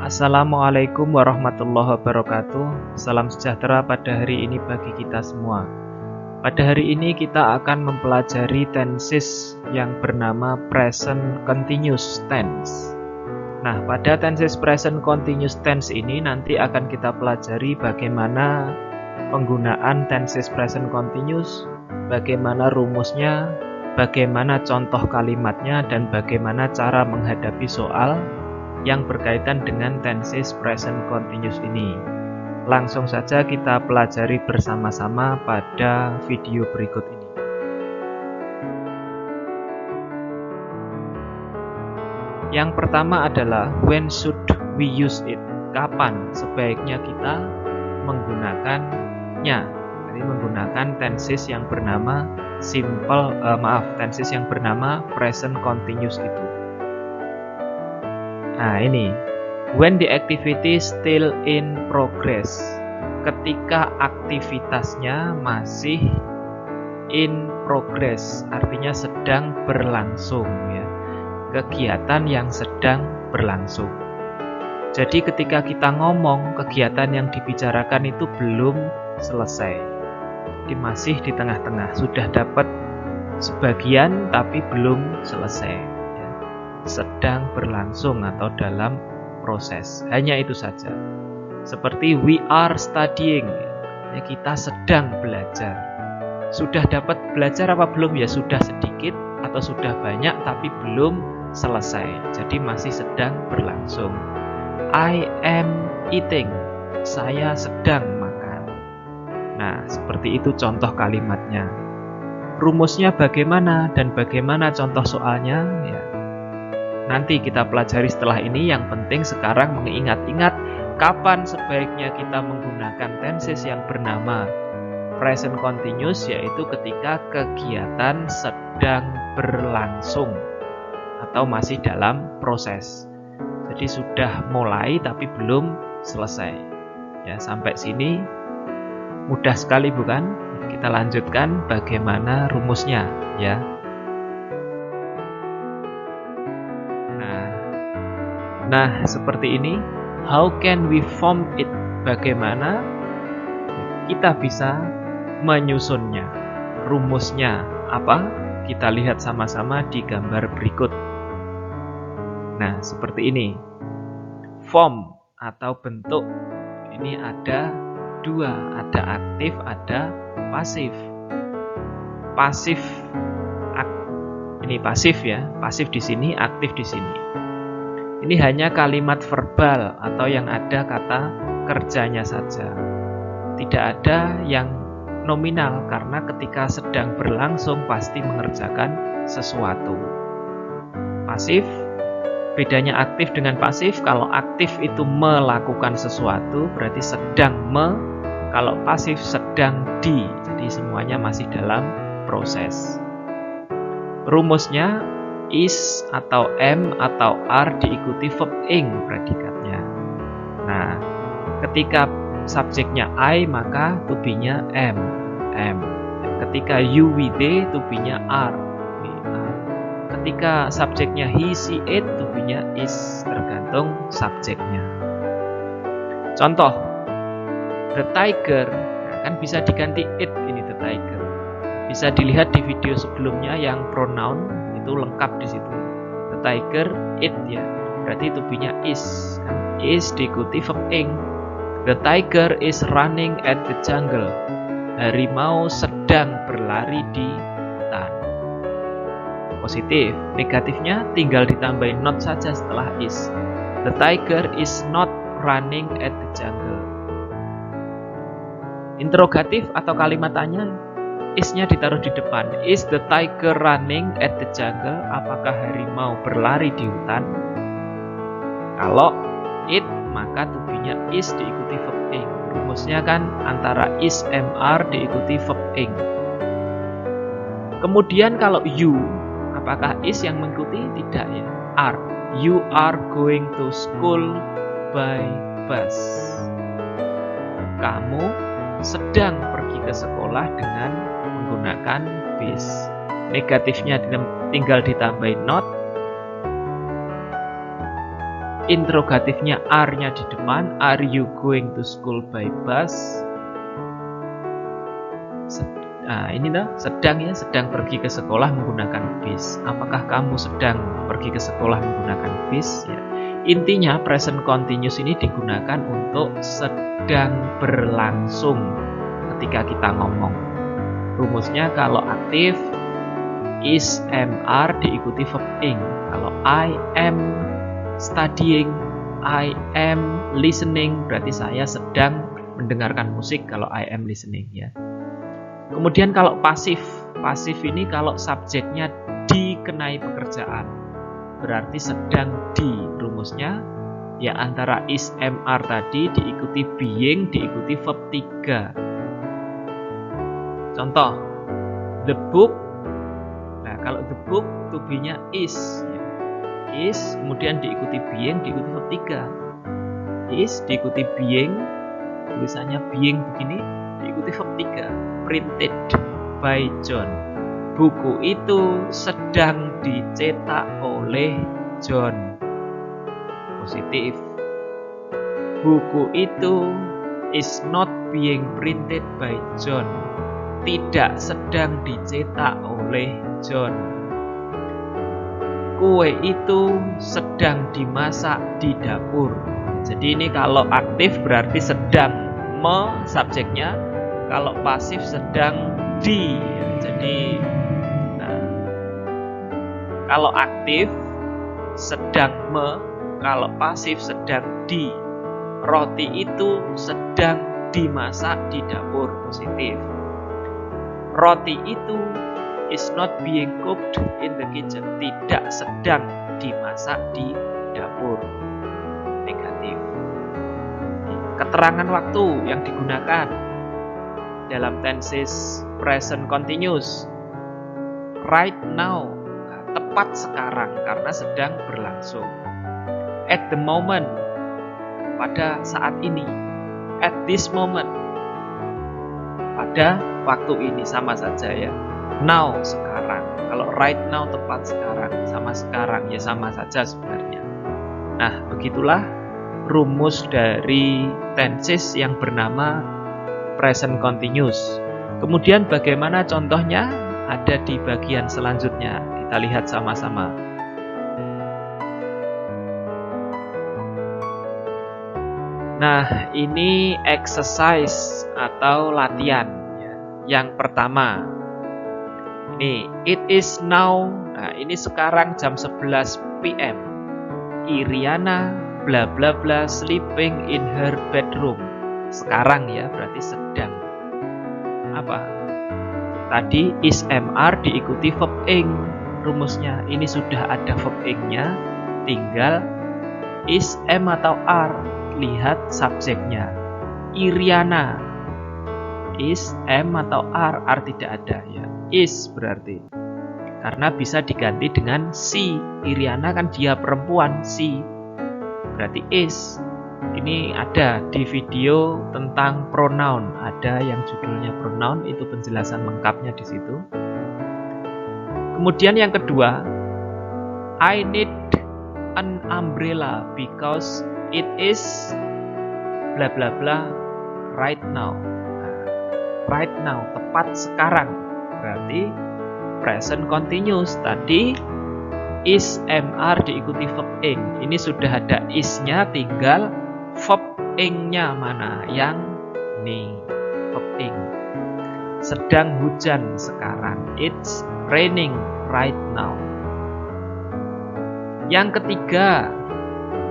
Assalamualaikum warahmatullahi wabarakatuh. Salam sejahtera pada hari ini bagi kita semua. Pada hari ini kita akan mempelajari tenses yang bernama present continuous tense. Nah, pada tenses present continuous tense ini nanti akan kita pelajari bagaimana penggunaan tenses present continuous, bagaimana rumusnya, bagaimana contoh kalimatnya, dan bagaimana cara menghadapi soal yang berkaitan dengan tenses present continuous ini. Langsung saja kita pelajari bersama-sama pada video berikut ini. Yang pertama adalah when should we use it? Kapan sebaiknya kita menggunakannya? Jadi menggunakan tenses yang bernama tenses yang bernama present continuous itu. Nah ini, when the activity still in progress, ketika aktivitasnya masih in progress, artinya sedang berlangsung ya, kegiatan yang sedang berlangsung. Jadi ketika kita ngomong, kegiatan yang dibicarakan itu belum selesai, jadi masih di tengah-tengah, sudah dapat sebagian tapi belum selesai, sedang berlangsung atau dalam proses. Hanya itu saja. Seperti we are studying, ya, kita sedang belajar. Sudah dapat belajar apa belum? Ya sudah sedikit atau sudah banyak tapi belum selesai. Jadi masih sedang berlangsung. I am eating, saya sedang makan. Nah, seperti itu contoh kalimatnya. Rumusnya bagaimana dan bagaimana contoh soalnya? Ya, nanti kita pelajari setelah ini. Yang penting sekarang mengingat-ingat kapan sebaiknya kita menggunakan tenses yang bernama present continuous, yaitu ketika kegiatan sedang berlangsung atau masih dalam proses. Jadi sudah mulai tapi belum selesai. Ya, sampai sini mudah sekali bukan? Kita lanjutkan bagaimana rumusnya ya. Nah, seperti ini. How can we form it? Bagaimana kita bisa menyusunnya? Rumusnya apa? Kita lihat sama-sama di gambar berikut. Nah, seperti ini. Form atau bentuk ini ada dua, ada aktif, ada pasif. Pasif ini pasif ya, pasif di sini, aktif di sini. Ini hanya kalimat verbal atau yang ada kata kerjanya saja. Tidak ada yang nominal karena ketika sedang berlangsung pasti mengerjakan sesuatu. Pasif, bedanya aktif dengan pasif. Kalau aktif itu melakukan sesuatu berarti sedang kalau pasif sedang di. Jadi semuanya masih dalam proses. Rumusnya is atau am atau are diikuti verb ing predikatnya. Nah, ketika subjeknya I maka to be-nya am. Ketika you, we, they to be-nya are. Ketika subjeknya he, she, it to be-nya is, tergantung subjeknya. Contoh, the tiger, kan bisa diganti it ini the tiger. Bisa dilihat di video sebelumnya yang pronoun itu lengkap di situ. The tiger, it ya. Berarti to be-nya is. Is diikuti verb ing. The tiger is running at the jungle. Harimau sedang berlari di hutan. Positif. Negatifnya tinggal ditambahin not saja setelah is. The tiger is not running at the jungle. Interrogatif atau kalimat tanya, is-nya ditaruh di depan. Is the tiger running at the jungle? Apakah harimau berlari di hutan? Kalau it, maka to be-nya is diikuti verb ing. Rumusnya kan antara is, am, are diikuti verb ing. Kemudian kalau you, apakah is yang mengikuti? Tidak ya. Are. You are going to school by bus. Kamu sedang pergi ke sekolah dengan menggunakan bis. Negatifnya tinggal ditambahin not. interrogatifnya are-nya di depan. Are you going to school by bus? Nah, ini tuh sedang pergi ke sekolah menggunakan bis. Apakah kamu sedang pergi ke sekolah menggunakan bis? Ya. Intinya present continuous ini digunakan untuk sedang berlangsung ketika kita ngomong. Rumusnya kalau aktif is, am, are diikuti verb ing. Kalau I am studying, I am listening, berarti saya sedang mendengarkan musik kalau I am listening ya. Kemudian kalau pasif ini kalau subjeknya dikenai pekerjaan, berarti sedang di. Rumusnya ya antara is, am, are tadi diikuti being, diikuti verb 3. Contoh, the book. Nah, kalau the book to be-nya is ya. Is, kemudian diikuti being, diikuti verb 3. Is diikuti being, tulisannya being begini, diikuti verb 3. Printed by John. Buku itu sedang dicetak oleh John. Positif. Buku itu is not being printed by John. Tidak sedang dicetak oleh John. Kue itu sedang dimasak di dapur. Jadi ini kalau aktif berarti sedang, subjeknya. Kalau pasif sedang di. Jadi kalau aktif sedang kalau pasif sedang di. Roti itu sedang dimasak di dapur. Positif. Roti itu is not being cooked in the kitchen. Tidak sedang dimasak di dapur. Negatif. Keterangan waktu yang digunakan dalam tenses present continuous. Right now, tepat sekarang karena sedang berlangsung. At the moment, pada saat ini. At this moment, pada waktu ini, sama saja ya. Now, sekarang. Kalau right now tepat sekarang, sama sekarang ya sama saja sebenarnya. Nah, begitulah rumus dari tenses yang bernama present continuous. Kemudian bagaimana contohnya? Ada di bagian selanjutnya. Kita lihat sama-sama. Nah, ini exercise atau latihan. Yang pertama, ini it is now. Nah, ini sekarang jam 11 PM. Iriana bla bla bla sleeping in her bedroom. Sekarang ya, berarti sedang. Apa? Tadi is, am, are diikuti verb ing. Rumusnya ini sudah ada verb ing-nya, tinggal is, am atau are. Lihat subjeknya. Iriana is, am atau are tidak ada ya. Is berarti. Karena bisa diganti dengan she. Iriana kan dia perempuan, she. Berarti is. Ini ada di video tentang pronoun, ada yang judulnya pronoun, itu penjelasan lengkapnya di situ. Kemudian yang kedua, I need an umbrella because it is bla bla bla right now. Right now, tepat sekarang. Berarti present continuous. Tadi is, am, are diikuti verb ing. Ini sudah ada is-nya, tinggal verb ing-nya mana? Yang ini, verb ing. Sedang hujan sekarang. It's raining right now. Yang ketiga,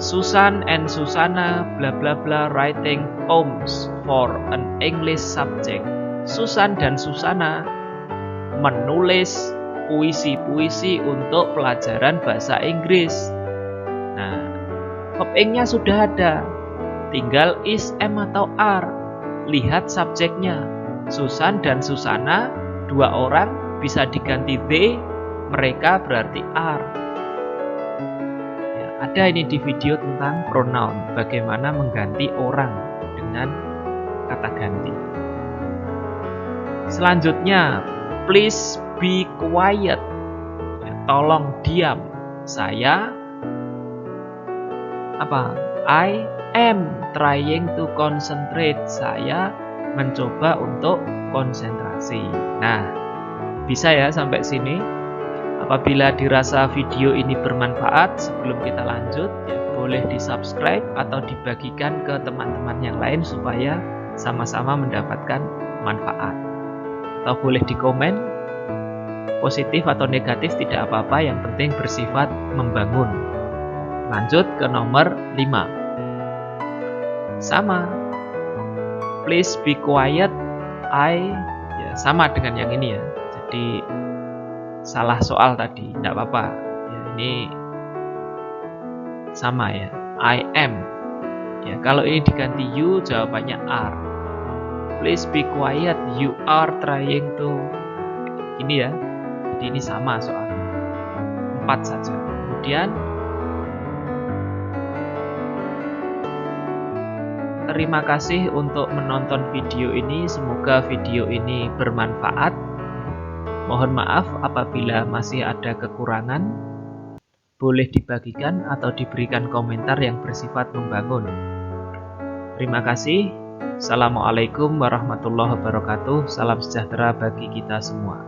Susan and Susanna bla bla bla writing poems for an English subject. Susan dan Susanna menulis puisi-puisi untuk pelajaran bahasa Inggris. Nah, verb ing-nya sudah ada. Tinggal is, am atau are. Lihat subjeknya. Susan dan Susanna, dua orang, bisa diganti they, mereka berarti are. Ya, ada ini di video tentang pronoun, bagaimana mengganti orang dengan kata ganti. Selanjutnya, please be quiet. Ya, tolong diam. Saya apa? I am trying to concentrate. Saya mencoba untuk konsentrasi. Nah, bisa ya sampai sini. Apabila dirasa video ini bermanfaat, sebelum kita lanjut, ya boleh di-subscribe atau dibagikan ke teman-teman yang lain supaya sama-sama mendapatkan manfaat. Atau boleh di-komen, positif atau negatif tidak apa-apa, yang penting bersifat membangun. Lanjut ke nomor 5. Sama. Please be quiet. Ya sama dengan yang ini ya. Jadi salah soal tadi, tidak apa-apa. Ya, ini sama ya. I am. Ya, kalau ini diganti you, jawabannya are. Please be quiet. You are trying to. Ini ya. Jadi ini sama soalnya. 4 saja. Kemudian terima kasih untuk menonton video ini. Semoga video ini bermanfaat. Mohon maaf apabila masih ada kekurangan. Boleh dibagikan atau diberikan komentar yang bersifat membangun. Terima kasih. Assalamualaikum warahmatullahi wabarakatuh. Salam sejahtera bagi kita semua.